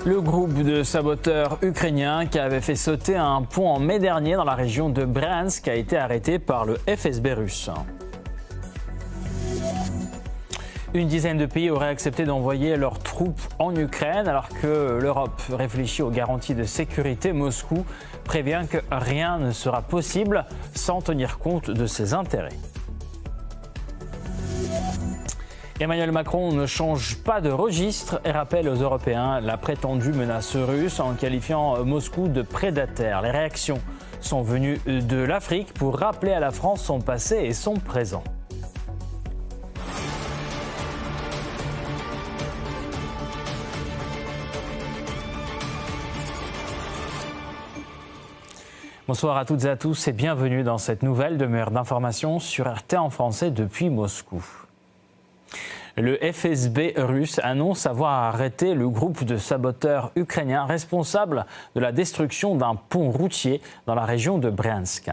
Le groupe de saboteurs ukrainiens qui avait fait sauter un pont en mai dernier dans la région de Bryansk a été arrêté par le FSB russe. Une dizaine de pays auraient accepté d'envoyer leurs troupes en Ukraine alors que l'Europe réfléchit aux garanties de sécurité. Moscou prévient que rien ne sera possible sans tenir compte de ses intérêts. Emmanuel Macron ne change pas de registre et rappelle aux Européens la prétendue menace russe en qualifiant Moscou de prédateur. Les réactions sont venues de l'Afrique pour rappeler à la France son passé et son présent. Bonsoir à toutes et à tous et bienvenue dans cette nouvelle demi-heure d'information sur RT en français depuis Moscou. Le FSB russe annonce avoir arrêté le groupe de saboteurs ukrainiens responsable de la destruction d'un pont routier dans la région de Bryansk.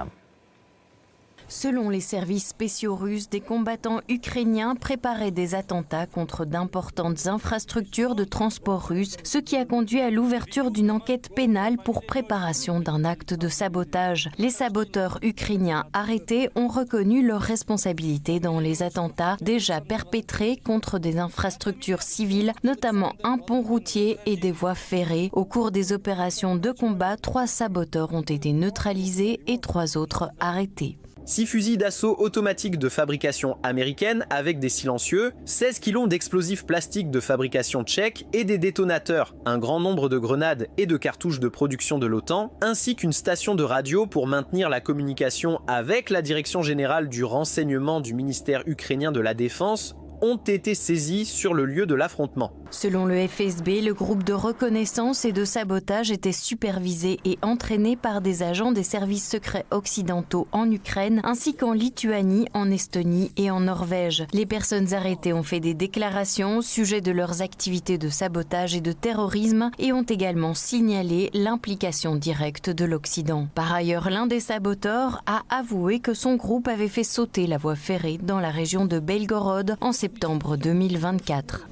Selon les services spéciaux russes, des combattants ukrainiens préparaient des attentats contre d'importantes infrastructures de transport russes, ce qui a conduit à l'ouverture d'une enquête pénale pour préparation d'un acte de sabotage. Les saboteurs ukrainiens arrêtés ont reconnu leur responsabilité dans les attentats déjà perpétrés contre des infrastructures civiles, notamment un pont routier et des voies ferrées. Au cours des opérations de combat, 3 saboteurs ont été neutralisés et 3 autres arrêtés. 6 fusils d'assaut automatiques de fabrication américaine avec des silencieux, 16 kilos d'explosifs plastiques de fabrication tchèque et des détonateurs, un grand nombre de grenades et de cartouches de production de l'OTAN, ainsi qu'une station de radio pour maintenir la communication avec la direction générale du renseignement du ministère ukrainien de la Défense, ont été saisis sur le lieu de l'affrontement. Selon le FSB, le groupe de reconnaissance et de sabotage était supervisé et entraîné par des agents des services secrets occidentaux en Ukraine, ainsi qu'en Lituanie, en Estonie et en Norvège. Les personnes arrêtées ont fait des déclarations au sujet de leurs activités de sabotage et de terrorisme et ont également signalé l'implication directe de l'Occident. Par ailleurs, l'un des saboteurs a avoué que son groupe avait fait sauter la voie ferrée dans la région de Belgorod en septembre 2024.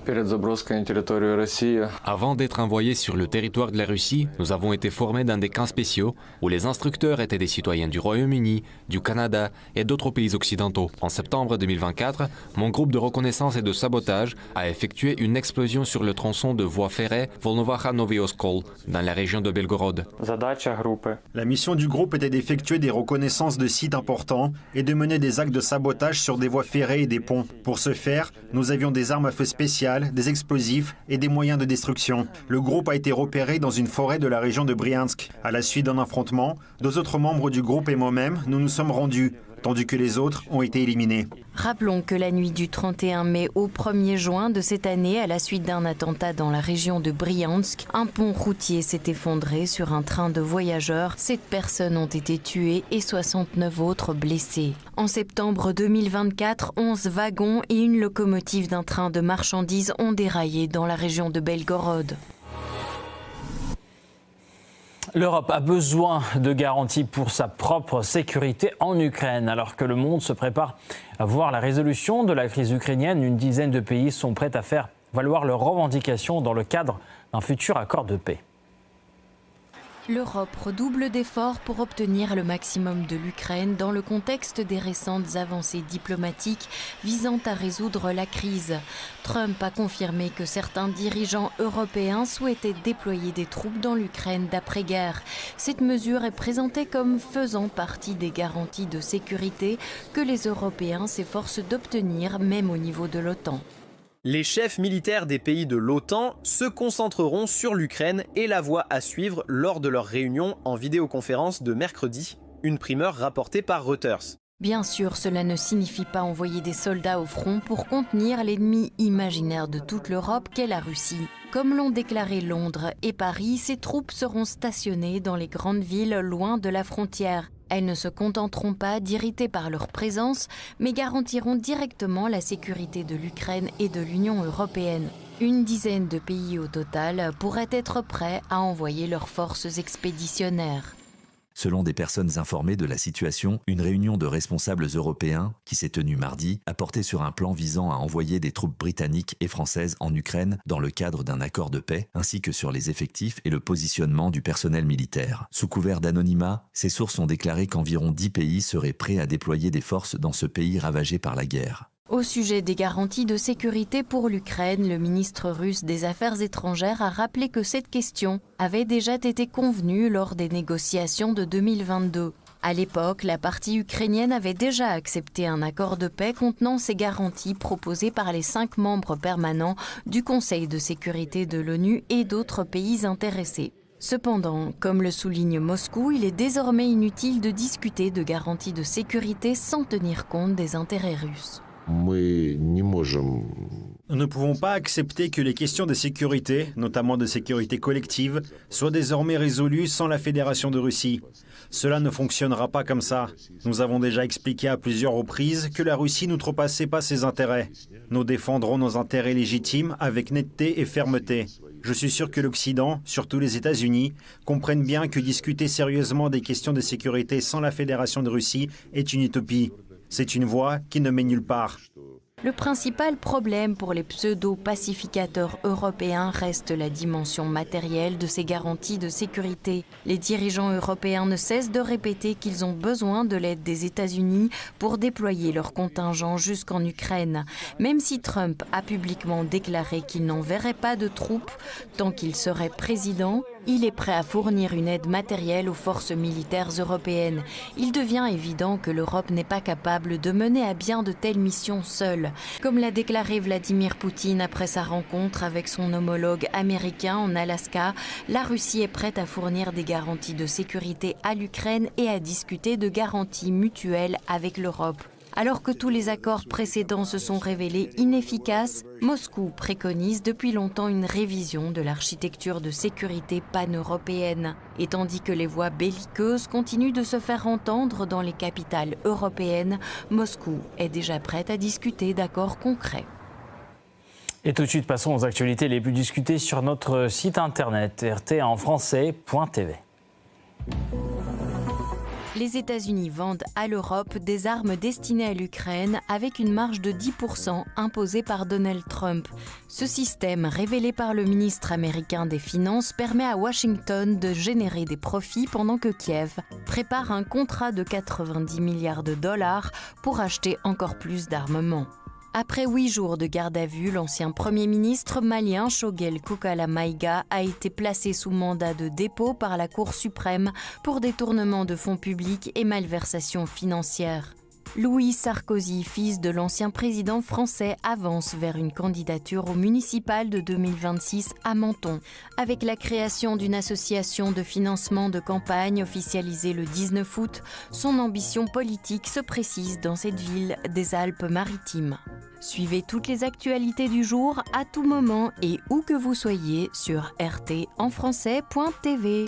Avant d'être envoyés sur le territoire de la Russie, nous avons été formés dans des camps spéciaux où les instructeurs étaient des citoyens du Royaume-Uni, du Canada et d'autres pays occidentaux. En septembre 2024, mon groupe de reconnaissance et de sabotage a effectué une explosion sur le tronçon de voie ferrée Volnovaha-Novy Oskol dans la région de Belgorod. La mission du groupe était d'effectuer des reconnaissances de sites importants et de mener des actes de sabotage sur des voies ferrées et des ponts. Pour ce faire, nous avions des armes à feu spéciales, des explosifs et des moyens de destruction. Le groupe a été repéré dans une forêt de la région de Bryansk. À la suite d'un affrontement, 2 autres membres du groupe et moi-même, nous nous sommes rendus, tandis que les autres ont été éliminés. Rappelons que la nuit du 31 mai au 1er juin de cette année, à la suite d'un attentat dans la région de Bryansk, un pont routier s'est effondré sur un train de voyageurs. 7 personnes ont été tuées et 69 autres blessées. En septembre 2024, 11 wagons et une locomotive d'un train de marchandises ont déraillé dans la région de Belgorod. L'Europe a besoin de garanties pour sa propre sécurité en Ukraine. Alors que le monde se prépare à voir la résolution de la crise ukrainienne, une dizaine de pays sont prêts à faire valoir leurs revendications dans le cadre d'un futur accord de paix. L'Europe redouble d'efforts pour obtenir le maximum de l'Ukraine dans le contexte des récentes avancées diplomatiques visant à résoudre la crise. Trump a confirmé que certains dirigeants européens souhaitaient déployer des troupes dans l'Ukraine d'après-guerre. Cette mesure est présentée comme faisant partie des garanties de sécurité que les Européens s'efforcent d'obtenir même au niveau de l'OTAN. Les chefs militaires des pays de l'OTAN se concentreront sur l'Ukraine et la voie à suivre lors de leur réunion en vidéoconférence de mercredi, une primeur rapportée par Reuters. Bien sûr, cela ne signifie pas envoyer des soldats au front pour contenir l'ennemi imaginaire de toute l'Europe qu'est la Russie. Comme l'ont déclaré Londres et Paris, ces troupes seront stationnées dans les grandes villes loin de la frontière. Elles ne se contenteront pas d'irriter par leur présence, mais garantiront directement la sécurité de l'Ukraine et de l'Union européenne. Une dizaine de pays au total pourraient être prêts à envoyer leurs forces expéditionnaires. Selon des personnes informées de la situation, une réunion de responsables européens, qui s'est tenue mardi, a porté sur un plan visant à envoyer des troupes britanniques et françaises en Ukraine dans le cadre d'un accord de paix, ainsi que sur les effectifs et le positionnement du personnel militaire. Sous couvert d'anonymat, ces sources ont déclaré qu'environ 10 pays seraient prêts à déployer des forces dans ce pays ravagé par la guerre. Au sujet des garanties de sécurité pour l'Ukraine, le ministre russe des Affaires étrangères a rappelé que cette question avait déjà été convenue lors des négociations de 2022. À l'époque, la partie ukrainienne avait déjà accepté un accord de paix contenant ces garanties proposées par les 5 membres permanents du Conseil de sécurité de l'ONU et d'autres pays intéressés. Cependant, comme le souligne Moscou, il est désormais inutile de discuter de garanties de sécurité sans tenir compte des intérêts russes. Nous ne pouvons pas accepter que les questions de sécurité, notamment de sécurité collective, soient désormais résolues sans la Fédération de Russie. Cela ne fonctionnera pas comme ça. Nous avons déjà expliqué à plusieurs reprises que la Russie n'outrepassait pas ses intérêts. Nous défendrons nos intérêts légitimes avec netteté et fermeté. Je suis sûr que l'Occident, surtout les États-Unis, comprennent bien que discuter sérieusement des questions de sécurité sans la Fédération de Russie est une utopie. C'est une voie qui ne mène nulle part. Le principal problème pour les pseudo-pacificateurs européens reste la dimension matérielle de ces garanties de sécurité. Les dirigeants européens ne cessent de répéter qu'ils ont besoin de l'aide des États-Unis pour déployer leur contingent jusqu'en Ukraine. Même si Trump a publiquement déclaré qu'il n'enverrait pas de troupes tant qu'il serait président, il est prêt à fournir une aide matérielle aux forces militaires européennes. Il devient évident que l'Europe n'est pas capable de mener à bien de telles missions seule. Comme l'a déclaré Vladimir Poutine après sa rencontre avec son homologue américain en Alaska, la Russie est prête à fournir des garanties de sécurité à l'Ukraine et à discuter de garanties mutuelles avec l'Europe. Alors que tous les accords précédents se sont révélés inefficaces, Moscou préconise depuis longtemps une révision de l'architecture de sécurité pan-européenne. Et tandis que les voix belliqueuses continuent de se faire entendre dans les capitales européennes, Moscou est déjà prête à discuter d'accords concrets. Et tout de suite, passons aux actualités les plus discutées sur notre site internet rtenfrançais.tv. Les États-Unis vendent à l'Europe des armes destinées à l'Ukraine avec une marge de 10% imposée par Donald Trump. Ce système, révélé par le ministre américain des Finances, permet à Washington de générer des profits pendant que Kiev prépare un contrat de 90 milliards de dollars pour acheter encore plus d'armement. Après 8 jours de garde à vue, l'ancien Premier ministre malien Choguel Kokala Maïga a été placé sous mandat de dépôt par la Cour suprême pour détournement de fonds publics et malversation financière. Louis Sarkozy, fils de l'ancien président français, avance vers une candidature au municipal de 2026 à Menton. Avec la création d'une association de financement de campagne officialisée le 19 août, son ambition politique se précise dans cette ville des Alpes-Maritimes. Suivez toutes les actualités du jour à tout moment et où que vous soyez sur rtenfrançais.tv.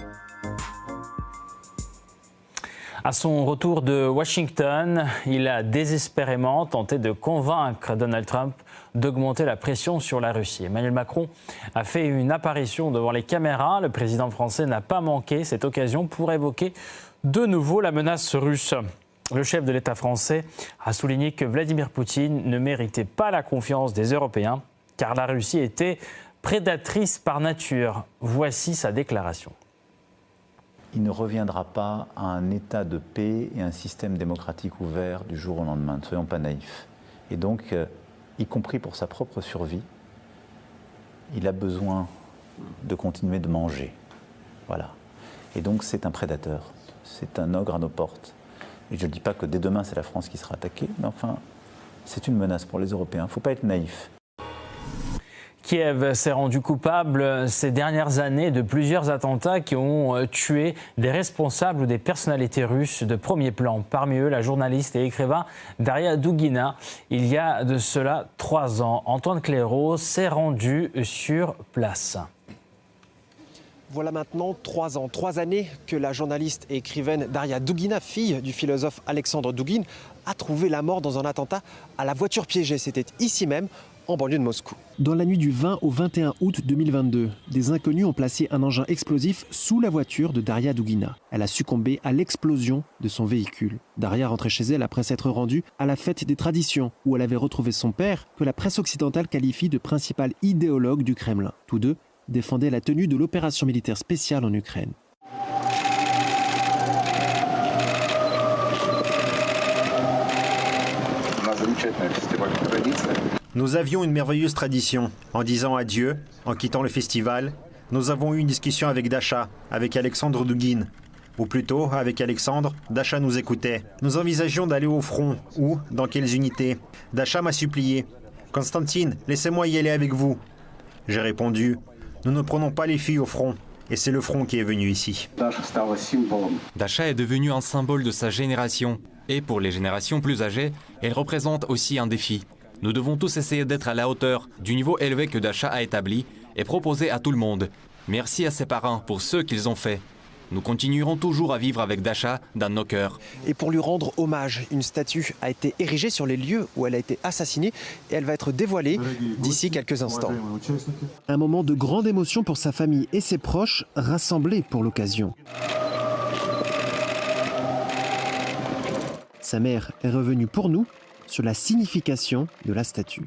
À son retour de Washington, il a désespérément tenté de convaincre Donald Trump d'augmenter la pression sur la Russie. Emmanuel Macron a fait une apparition devant les caméras. Le président français n'a pas manqué cette occasion pour évoquer de nouveau la menace russe. Le chef de l'État français a souligné que Vladimir Poutine ne méritait pas la confiance des Européens, car la Russie était prédatrice par nature. Voici sa déclaration. Il ne reviendra pas à un état de paix et un système démocratique ouvert du jour au lendemain. Ne soyons pas naïfs. Et donc, y compris pour sa propre survie, il a besoin de continuer de manger. Voilà. Et donc, c'est un prédateur. C'est un ogre à nos portes. Et je ne dis pas que dès demain, c'est la France qui sera attaquée, mais enfin, c'est une menace pour les Européens. Il ne faut pas être naïf. Kiev s'est rendu coupable ces dernières années de plusieurs attentats qui ont tué des responsables ou des personnalités russes de premier plan. Parmi eux, la journaliste et écrivain Daria Dugina. Il y a de cela 3 ans, Antoine Clairaut s'est rendu sur place. Voilà maintenant 3 ans, 3 années que la journaliste et écrivaine Daria Dugina, fille du philosophe Alexandre Douguine, a trouvé la mort dans un attentat à la voiture piégée. C'était ici même, en banlieue de Moscou. Dans la nuit du 20 au 21 août 2022, des inconnus ont placé un engin explosif sous la voiture de Daria Dugina. Elle a succombé à l'explosion de son véhicule. Daria rentrait chez elle après s'être rendue à la fête des traditions, où elle avait retrouvé son père, que la presse occidentale qualifie de principal idéologue du Kremlin. Tous deux défendaient la tenue de l'opération militaire spéciale en Ukraine. Nous avions une merveilleuse tradition. En disant adieu, en quittant le festival, nous avons eu une discussion avec Dasha, avec Alexandre Dugin. Ou plutôt, avec Alexandre, Dasha nous écoutait. Nous envisagions d'aller au front. Où? Dans quelles unités? Dasha m'a supplié. « Constantine, laissez-moi y aller avec vous. » J'ai répondu, « Nous ne prenons pas les filles au front. » Et c'est le front qui est venu ici. Dasha est devenue un symbole de sa génération. Et pour les générations plus âgées, elle représente aussi un défi. Nous devons tous essayer d'être à la hauteur du niveau élevé que Dasha a établi et proposer à tout le monde. Merci à ses parents pour ce qu'ils ont fait. Nous continuerons toujours à vivre avec Dasha dans nos cœurs. Et pour lui rendre hommage, une statue a été érigée sur les lieux où elle a été assassinée et elle va être dévoilée d'ici quelques instants. Un moment de grande émotion pour sa famille et ses proches rassemblés pour l'occasion. Sa mère est revenue pour nous sur la signification de la statue.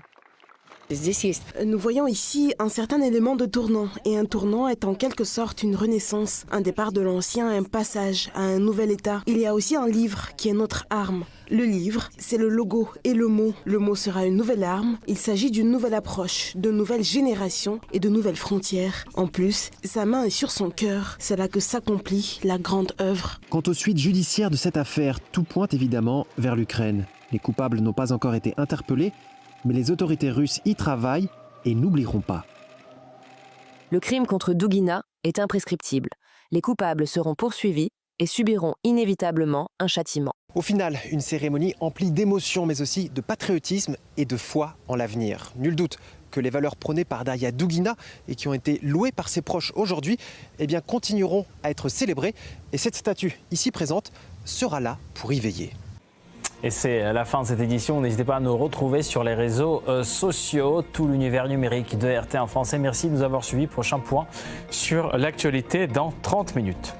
Nous voyons ici un certain élément de tournant, et un tournant est en quelque sorte une renaissance, un départ de l'ancien, un passage à un nouvel état. Il y a aussi un livre qui est notre arme. Le livre, c'est le logo et le mot. Le mot sera une nouvelle arme. Il s'agit d'une nouvelle approche, de nouvelles générations et de nouvelles frontières. En plus, sa main est sur son cœur. C'est là que s'accomplit la grande œuvre. Quant aux suites judiciaires de cette affaire, tout pointe évidemment vers l'Ukraine. Les coupables n'ont pas encore été interpellés, mais les autorités russes y travaillent et n'oublieront pas. Le crime contre Dugina est imprescriptible. Les coupables seront poursuivis et subiront inévitablement un châtiment. Au final, une cérémonie emplie d'émotions, mais aussi de patriotisme et de foi en l'avenir. Nul doute que les valeurs prônées par Daria Dugina et qui ont été louées par ses proches aujourd'hui, continueront à être célébrées. Et cette statue, ici présente, sera là pour y veiller. Et c'est la fin de cette édition. N'hésitez pas à nous retrouver sur les réseaux sociaux, tout l'univers numérique de RT en français. Merci de nous avoir suivis. Prochain point sur l'actualité dans 30 minutes.